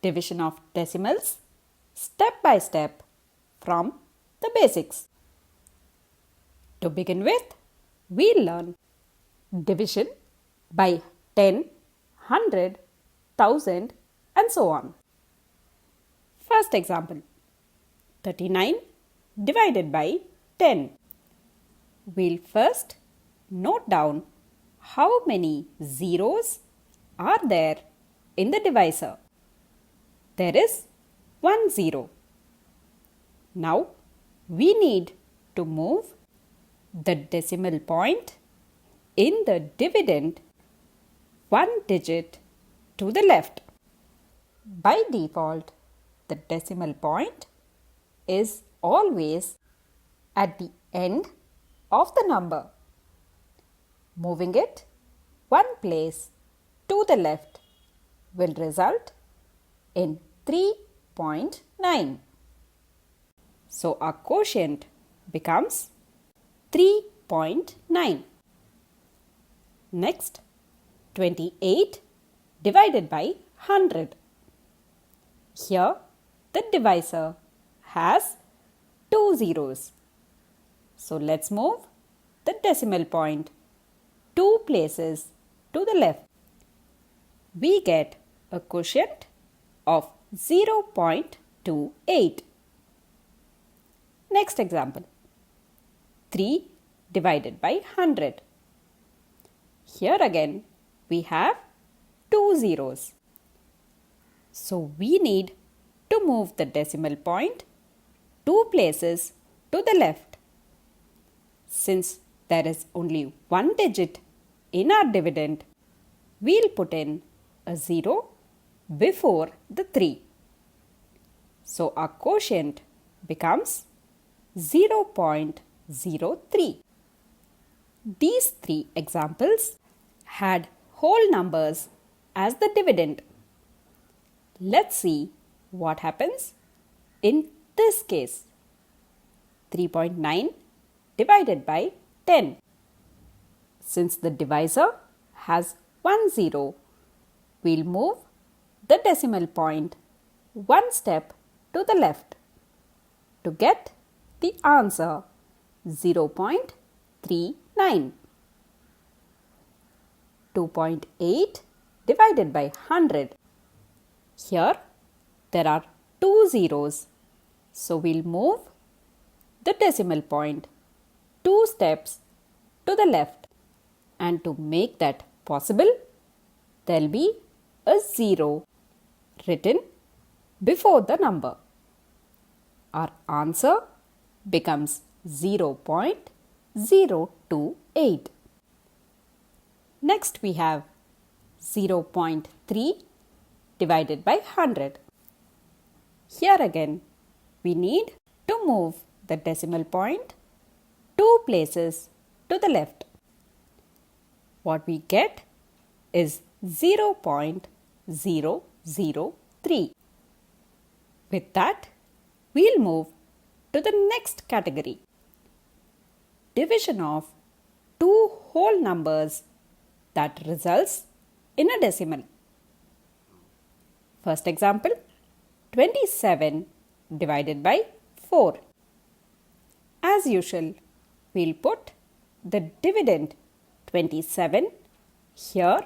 division of decimals step by step from the basics. To begin with, we'll learn division by 10, 100, 1000 and so on. First example, 39 divided by 10. We'll first note down how many zeros are there in the divisor. There is 1 zero. Now we need to move the decimal point in the dividend 1 digit to the left. By default, the decimal point is always at the end of the number. Moving it one place to the left will result in 3.9. So our quotient becomes 3.9. Next, 28 divided by 100. Here the divisor has 2 zeros. So let's move the decimal point 2 places to the left. We get a quotient of 0.28. Next example, 3 divided by 100. Here again we have 2 zeros. So we need to move the decimal point 2 places to the left. Since there is only 1 digit in our dividend, we'll put in a 0 before the 3. So our quotient becomes 0.03. These 3 examples had whole numbers as the dividend. Let's see what happens in this case. 3.9 divided by 10. Since the divisor has 1 zero, we'll move the decimal point 1 step to the left to get the answer 0.39. 2.8 divided by 100. Here there are 2 zeros. So we'll move the decimal point 2 steps to the left. And to make that possible, there'll be a 0 written before the number. Our answer becomes 0.028. Next we have 0.3 divided by 100. Here again we need to move the decimal point 2 places to the left. What we get is 0.003. With that, we'll move to the next category. Division of 2 whole numbers that results in a decimal. First example, 27 divided by 4. As usual, we'll put the dividend 27 here,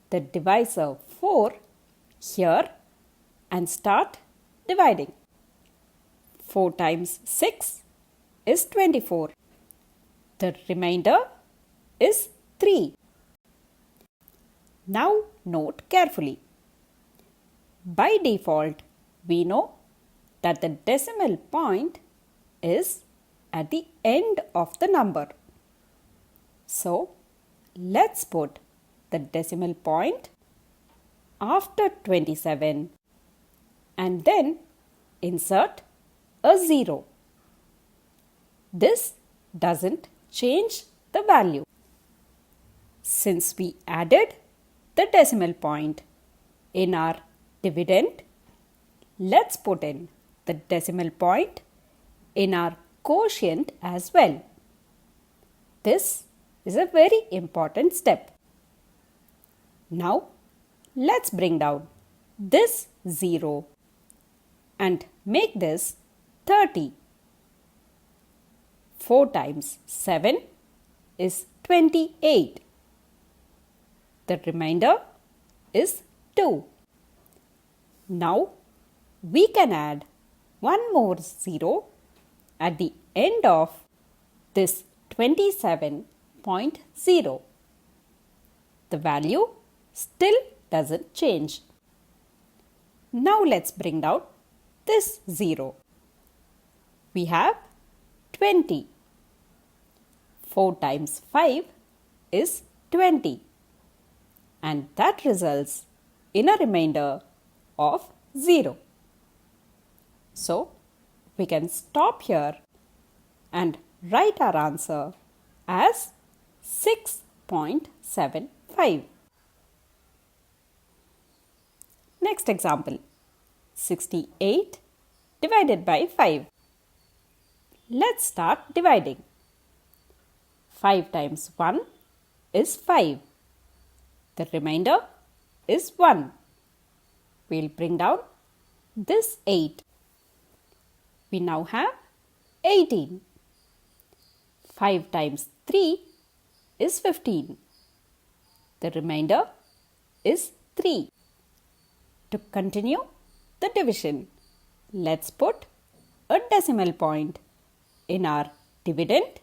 the divisor 4 here and start dividing. 4 times 6 is 24. The remainder is 3. Now note carefully. By default, we know that the decimal point is at the end of the number. So, let's put the decimal point after 27 and then insert a 0. This doesn't change the value. Since we added the decimal point in our dividend, let's put in the decimal point in our quotient as well. This is a very important step. Now, let's bring down this 0 and make this 30. 4 times 7 is 28. The remainder is 2. Now we can add one more 0 at the end of this 27.0. The value still doesn't change. Now let's bring down this 0. We have 20. 4 times 5 is 20. And that results in a remainder of 0. So we can stop here and write our answer as 6.75. Next example, 68 divided by 5. Let's start dividing. 5 times 1 is 5. The remainder is 1. We'll bring down this 8. We now have 18. 5 times 3 is 15. The remainder is 3. To continue the division, let's put a decimal point in our dividend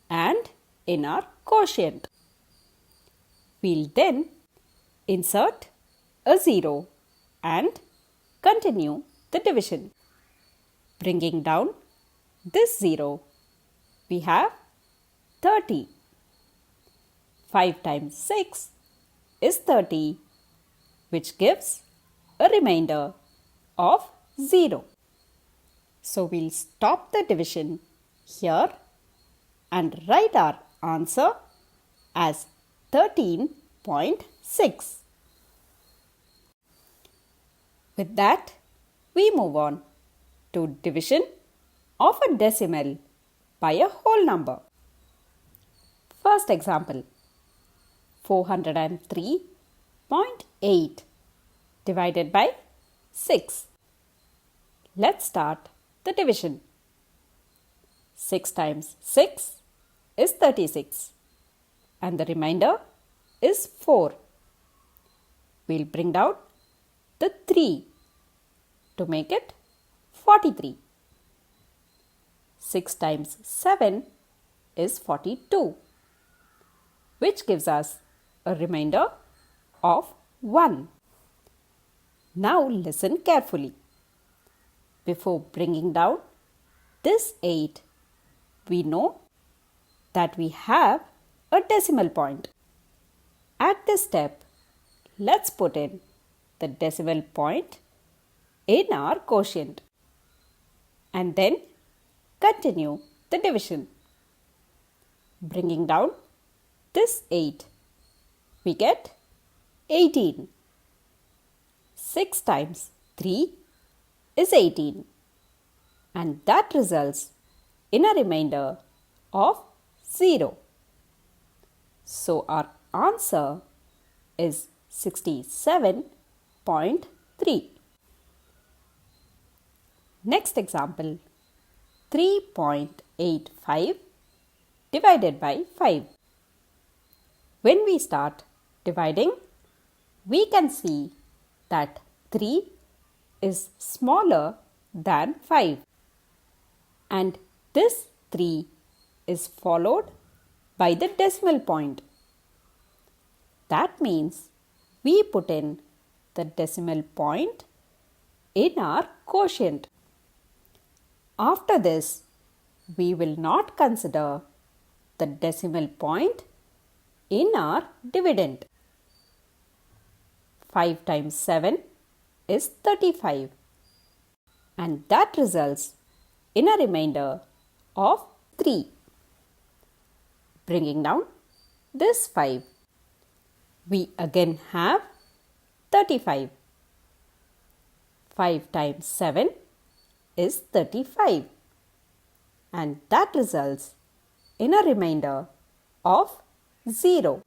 and in our quotient. We'll then insert a 0 and continue the division. Bringing down this 0, we have 30. 5 times 6 is 30, which gives a remainder of 0. So we'll stop the division here and write our answer as 13.6. With that, we move on to division of a decimal by a whole number. First example, 403.8 divided by 6. Let's start the division. 6 times 6 is 36 and the remainder is 4. We'll bring down the 3 to make it 43. 6 times 7 is 42, which gives us a remainder of 1. Now listen carefully. Before bringing down this 8, we know that we have a decimal point. At this step, let's put in the decimal point in our quotient and then continue the division. Bringing down this 8, we get 18. 6 times 3 is 18 and that results in a remainder of 0. So our answer is 67.3. Next example, 3.85 divided by 5. When we start dividing, we can see that 3 is smaller than 5 and this 3 is followed by the decimal point. That means we put in the decimal point in our quotient. After this, we will not consider the decimal point in our dividend. 5 times 7 is 35 and that results in a remainder of 3. Bringing down this 5, we again have 35. 5 times 7 is 35 and that results in a remainder of 0.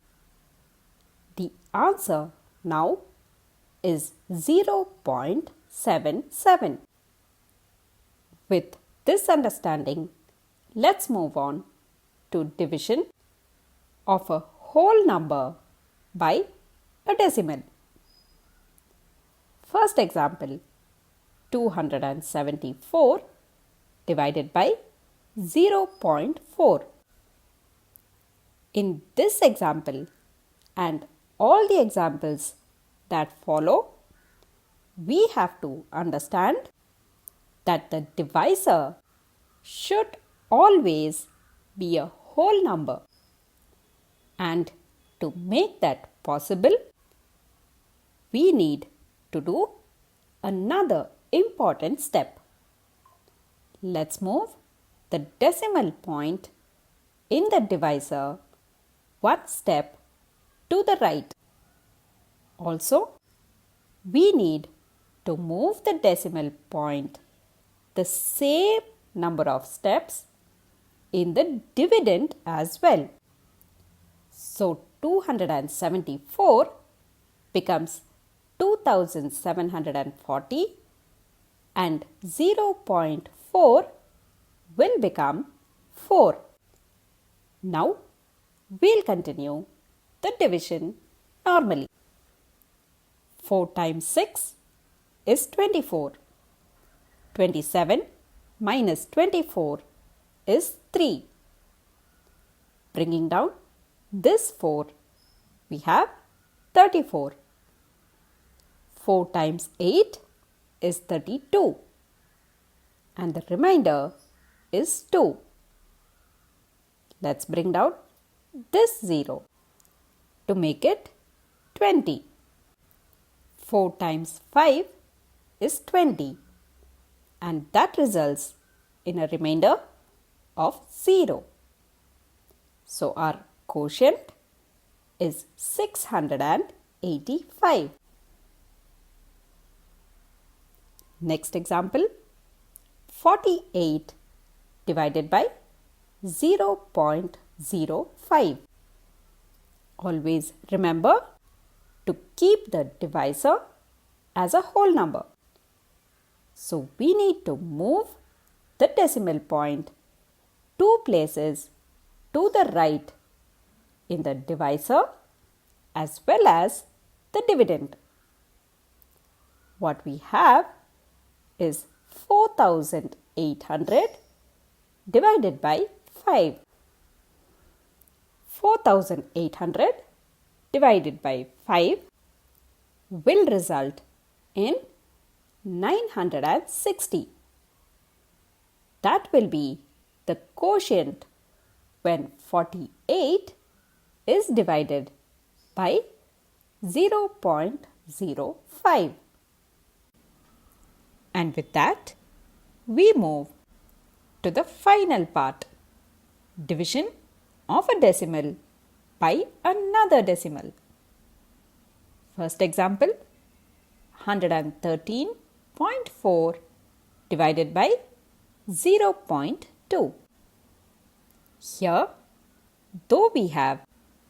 The answer now is 0.77. With this understanding, let's move on to division of a whole number by a decimal. First example, 274 divided by 0.4. In this example and all the examples that follow, we have to understand that the divisor should always be a whole number. And to make that possible, we need to do another important step. Let's move the decimal point in the divisor one step to the right. Also, we need to move the decimal point the same number of steps in the dividend as well. So 274 becomes 2740 and 0.4 will become 4. Now we'll continue the division normally. 4 times 6 is 24. 27 minus 24 is 3. Bringing down this 4, we have 34. 4 times 8 is 32. And the remainder is 2. Let's bring down this 0 to make it 20. 4 times 5 is 20. And that results in a remainder of 0. So our quotient is 685. Next example, 48 divided by 0.05. Always remember to keep the divisor as a whole number. So we need to move the decimal point 2 places to the right in the divisor as well as the dividend. What we have is 4800 divided by 5. 4800 divided by 5 will result in 960. That will be the quotient when 48 is divided by 0.05. And with that, we move to the final part, division of a decimal by another decimal. First example, 113.4 divided by 0.2. Here, though we have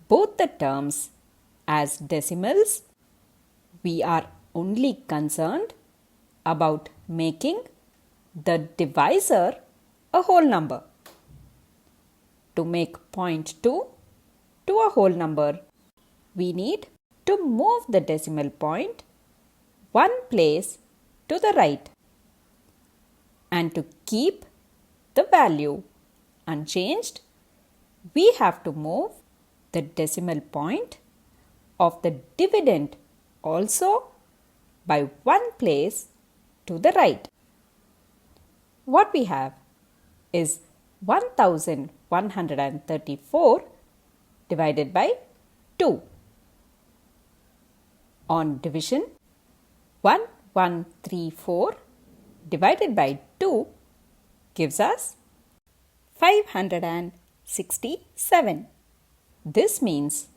both the terms as decimals, we are only concerned about making the divisor a whole number. To make 0.2 to a whole number, we need to move the decimal point one place to the right. And to keep the value unchanged, we have to move the decimal point of the dividend also by one place to the right. What we have is 1134 divided by 2. On division, 1134 divided by 2 gives us 567. This means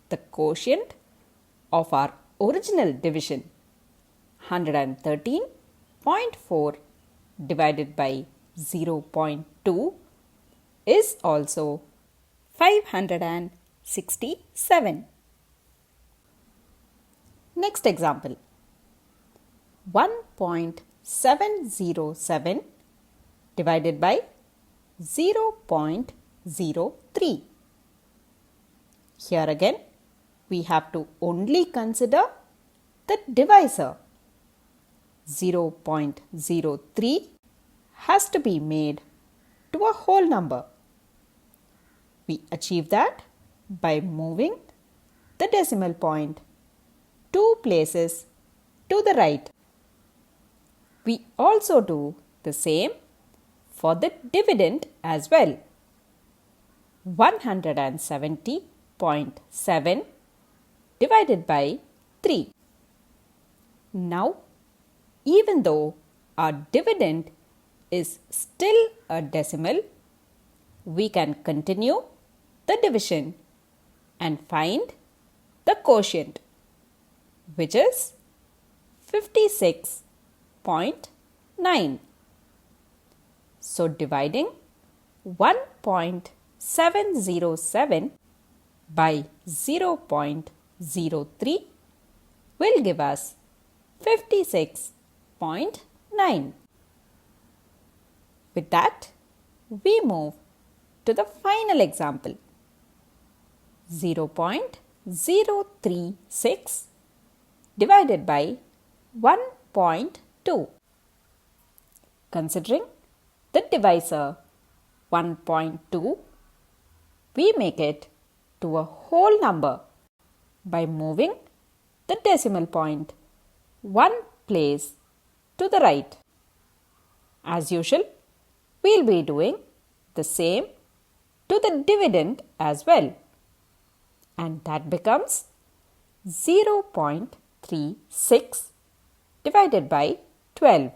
the quotient of our original division, 113.4 divided by 0.2 is also 567. Next example, 1.707 divided by 0.03. Here again, we have to only consider the divisor. 0.03 has to be made to a whole number. We achieve that by moving the decimal point 2 places to the right. We also do the same for the dividend as well. 170.7 divided by 3. Now, even though our dividend is still a decimal, we can continue the division and find the quotient, which is 56.9. So, dividing 1.707 by 0.03 will give us 56.9. With that, we move to the final example. 0.036 divided by 1.2. Considering the divisor 1.2, we make it to a whole number by moving the decimal point 1 place to the right. As usual, we'll be doing the same to the dividend as well, and that becomes 0.36 divided by 12.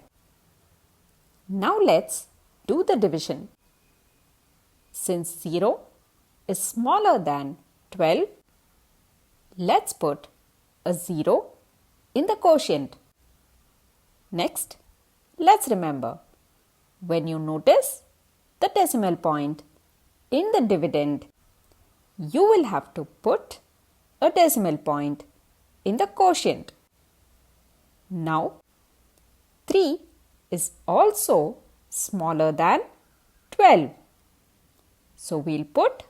Now let's do the division. Since 0 is smaller than 12, let's put a 0 in the quotient. Next, let's remember, when you notice the decimal point in the dividend, you will have to put a decimal point in the quotient. Now, 3 is also smaller than 12. So, we'll put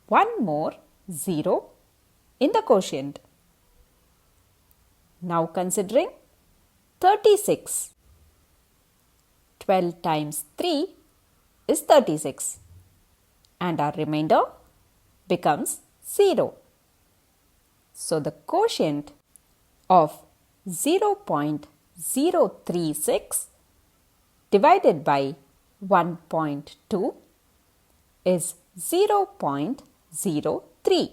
one more 0 in the quotient. Now, considering 36. 12 times 3 is 36, and our remainder becomes 0. So, the quotient of 0.036 divided by 1.2 is 0.03.